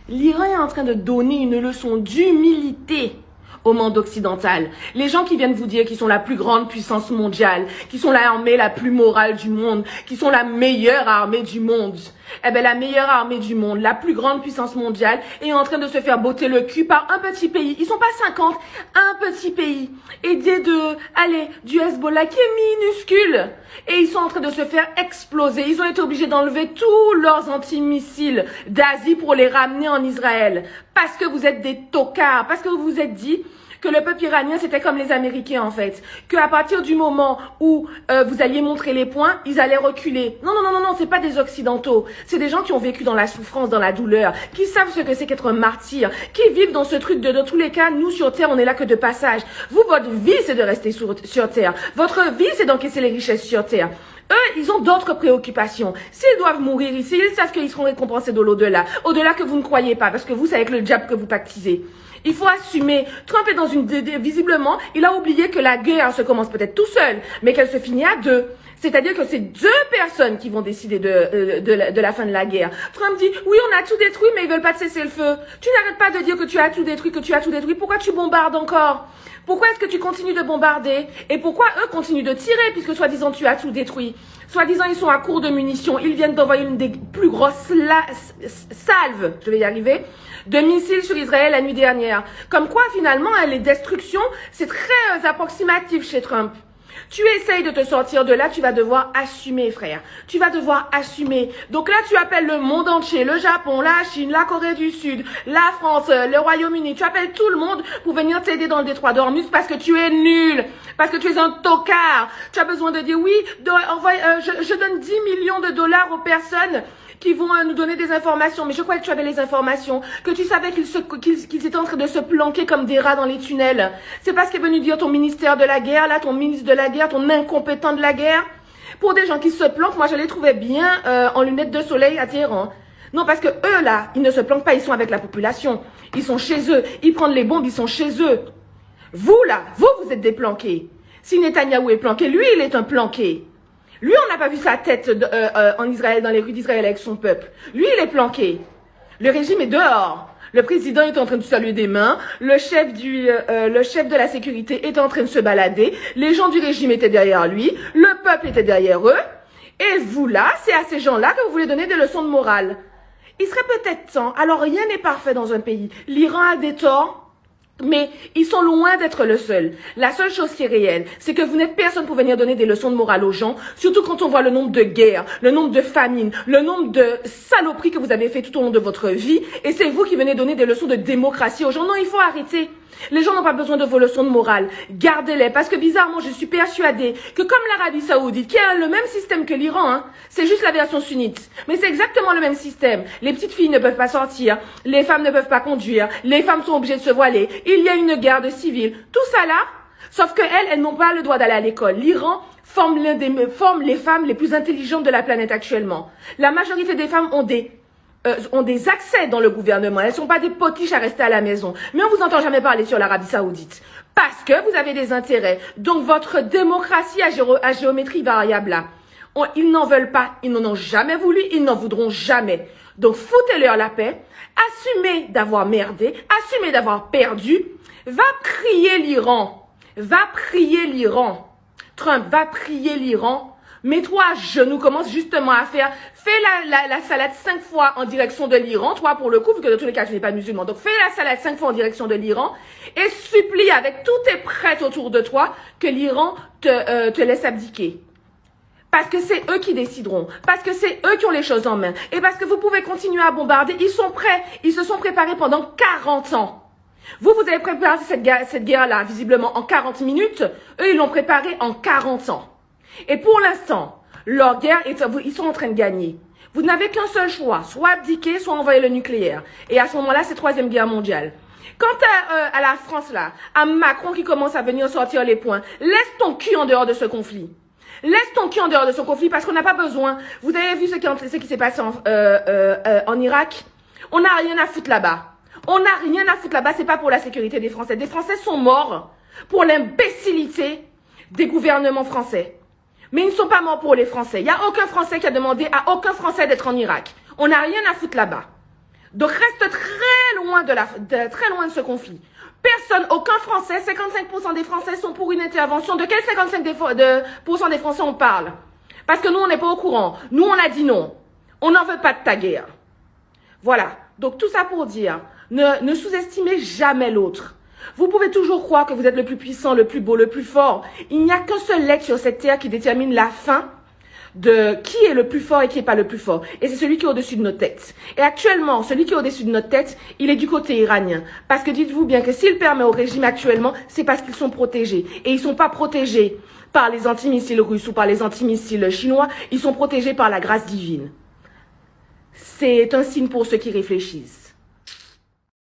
L'Iran est en train de donner une leçon d'humilité au monde occidental. Les gens qui viennent vous dire qu'ils sont la plus grande puissance mondiale, qui sont l'armée la plus morale du monde, qui sont la meilleure armée du monde. Eh ben, la meilleure armée du monde, la plus grande puissance mondiale, est en train de se faire botter le cul par un petit pays. Ils sont pas 50, un petit pays. Aidé du Hezbollah qui est minuscule. Et ils sont en train de se faire exploser. Ils ont été obligés d'enlever tous leurs antimissiles d'Asie pour les ramener en Israël. Parce que vous êtes des tocards. Parce que vous vous êtes dit que le peuple iranien, c'était comme les Américains, en fait. Qu'à partir du moment où vous alliez montrer les points, ils allaient reculer. Non, c'est pas des Occidentaux. C'est des gens qui ont vécu dans la souffrance, dans la douleur, qui savent ce que c'est qu'être un martyr, qui vivent dans ce truc de, dans tous les cas, nous, sur Terre, on est là que de passage. Vous, votre vie, c'est de rester sur Terre. Votre vie, c'est d'encaisser les richesses sur Terre. Eux, ils ont d'autres préoccupations. S'ils doivent mourir ici, ils savent qu'ils seront récompensés de l'au-delà. Au-delà que vous ne croyez pas, parce que vous, c'est avec le diable que vous pactisez. Il faut assumer. Trump est dans visiblement, il a oublié que la guerre se commence peut-être tout seul, mais qu'elle se finit à deux. C'est-à-dire que c'est deux personnes qui vont décider de la fin de la guerre. Trump dit, oui, on a tout détruit, mais ils veulent pas de cesser le feu. Tu n'arrêtes pas de dire que tu as tout détruit, Pourquoi tu bombardes encore? Pourquoi est-ce que tu continues de bombarder? Et pourquoi eux continuent de tirer, puisque soi-disant tu as tout détruit? Soi-disant ils sont à court de munitions. Ils viennent d'envoyer une des plus grosses salves, je vais y arriver, de missiles sur Israël la nuit dernière. Comme quoi, finalement, les destructions, c'est très approximatif chez Trump. Tu essayes de te sortir de là, tu vas devoir assumer, frère. Tu vas devoir assumer. Donc là, tu appelles le monde entier, le Japon, la Chine, la Corée du Sud, la France, le Royaume-Uni. Tu appelles tout le monde pour venir t'aider dans le détroit d'Ormuz parce que tu es nul, parce que tu es un tocard. Tu as besoin de dire oui, je donne 10 millions de dollars aux personnes qui vont nous donner des informations. Mais je croyais que tu avais les informations, que tu savais qu'ils étaient en train de se planquer comme des rats dans les tunnels. C'est pas ce qu'est venu dire ton ministère de la guerre, là, ton ministre de la guerre, ton incompétent de la guerre. Pour des gens qui se planquent, moi je les trouvais bien en lunettes de soleil à Téhéran. Non, parce que eux là, ils ne se planquent pas, ils sont avec la population. Ils sont chez eux, ils prennent les bombes, ils sont chez eux. Vous là, vous êtes des planqués. Si Netanyahou est planqué, lui il est un planqué. Lui, on n'a pas vu sa tête en Israël, dans les rues d'Israël avec son peuple. Lui, il est planqué. Le régime est dehors. Le président est en train de saluer des mains. Le chef de la sécurité est en train de se balader. Les gens du régime étaient derrière lui. Le peuple était derrière eux. Et vous là, c'est à ces gens-là que vous voulez donner des leçons de morale. Il serait peut-être temps. Alors, rien n'est parfait dans un pays. L'Iran a des torts. Mais ils sont loin d'être le seul. La seule chose qui est réelle, c'est que vous n'êtes personne pour venir donner des leçons de morale aux gens, surtout quand on voit le nombre de guerres, le nombre de famines, le nombre de saloperies que vous avez fait tout au long de votre vie, et c'est vous qui venez donner des leçons de démocratie aux gens. Non, il faut arrêter. Les gens n'ont pas besoin de vos leçons de morale. Gardez-les, parce que bizarrement, je suis persuadée que comme l'Arabie Saoudite, qui a le même système que l'Iran, c'est juste la version sunnite, mais c'est exactement le même système. Les petites filles ne peuvent pas sortir, les femmes ne peuvent pas conduire, les femmes sont obligées de se voiler, il y a une garde civile, tout ça là, sauf que elles n'ont pas le droit d'aller à l'école. L'Iran forme les femmes les plus intelligentes de la planète actuellement. La majorité des femmes ont des accès dans le gouvernement. Elles ne sont pas des potiches à rester à la maison. Mais on vous entend jamais parler sur l'Arabie Saoudite. Parce que vous avez des intérêts. Donc votre démocratie à géométrie variable là, ils n'en veulent pas. Ils n'en ont jamais voulu. Ils n'en voudront jamais. Donc foutez-leur la paix. Assumez d'avoir merdé. Assumez d'avoir perdu. Va prier l'Iran. Va prier l'Iran. Trump, va prier l'Iran. Mets-toi à genoux, commence justement à fais la salade 5 fois en direction de l'Iran, toi pour le coup, vu que de tous les cas tu n'es pas musulman, donc fais la salade 5 fois en direction de l'Iran et supplie avec tous tes prêtres autour de toi que l'Iran te laisse abdiquer. Parce que c'est eux qui décideront, parce que c'est eux qui ont les choses en main, et parce que vous pouvez continuer à bombarder, ils sont prêts, ils se sont préparés pendant 40 ans. Vous avez préparé cette guerre-là, visiblement en 40 minutes, eux ils l'ont préparée en 40 ans. Et pour l'instant, leur guerre, ils sont en train de gagner. Vous n'avez qu'un seul choix, soit abdiquer, soit envoyer le nucléaire. Et à ce moment-là, c'est 3e guerre mondiale. Quant à la France, là, à Macron qui commence à venir sortir les points, laisse ton cul en dehors de ce conflit. Laisse ton cul en dehors de ce conflit parce qu'on n'a pas besoin. Vous avez vu ce qui s'est passé en Irak? On n'a rien à foutre là-bas. On n'a rien à foutre là-bas, c'est pas pour la sécurité des Français. Des Français sont morts pour l'imbécilité des gouvernements français. Mais ils ne sont pas morts pour les Français. Il n'y a aucun Français qui a demandé à aucun Français d'être en Irak. On n'a rien à foutre là-bas. Donc reste très loin très loin de ce conflit. Personne, aucun Français, 55% des Français sont pour une intervention. De quel 55% des Français on parle? Parce que nous, on n'est pas au courant. Nous, on a dit non. On n'en veut pas de ta guerre. Voilà. Donc tout ça pour dire, ne sous-estimez jamais l'autre. Vous pouvez toujours croire que vous êtes le plus puissant, le plus beau, le plus fort. Il n'y a qu'un seul être sur cette terre qui détermine la fin de qui est le plus fort et qui n'est pas le plus fort. Et c'est celui qui est au-dessus de nos têtes. Et actuellement, celui qui est au-dessus de notre tête, il est du côté iranien. Parce que dites-vous bien que s'il permet au régime actuellement, c'est parce qu'ils sont protégés. Et ils ne sont pas protégés par les antimissiles russes ou par les antimissiles chinois. Ils sont protégés par la grâce divine. C'est un signe pour ceux qui réfléchissent.